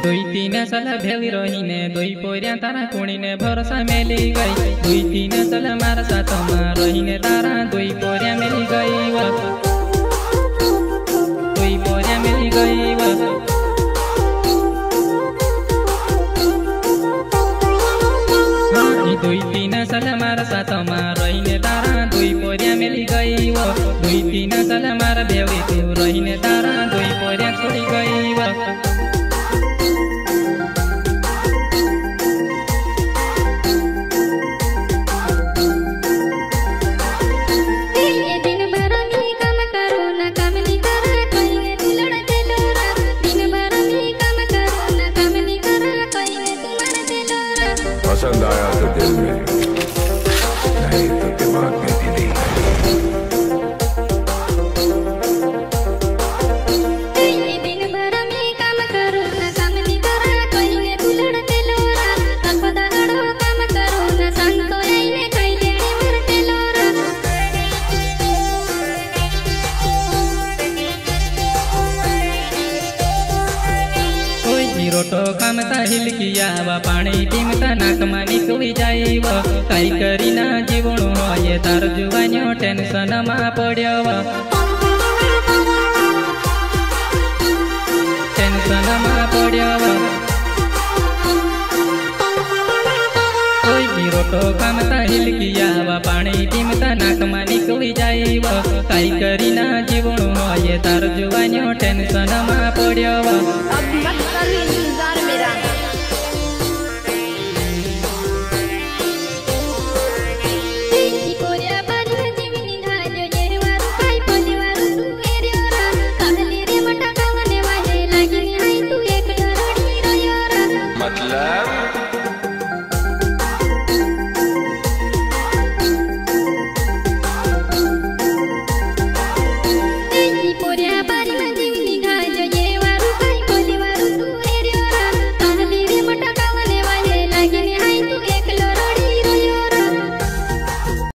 दुई तीन साल भेली रहीने दुई पोरिया तारा कुणीने भरोसा मेली गई। दुई तीन साल मारा साथमा रहीने तारा दुई पोरिया मेली गई व दुई पोरिया मेली गई व दुई तीन साल मारा साथमा रहीने तारा दुई पोरिया मेली गई व दुई तीन साल मारा भेली तू रहीने तारा दुई पोरिया छोड़ी गई व पसंद आया तो दिल में, नहीं तो दिमाग में दिली रोटो कामता हिलकिया व पाणी टीमता नाकमा निकली जाइव काई करीना जीवणो ये तार जुवान्यो टेंशन मा पड्यो टेंशन मा पड्यो कोई रोटो कामता हिलकिया व पाणी टीमता नाकमा निकली जाइव काई करीना जीवणो ये तार जुवान्यो टेंशन मा पड्यो।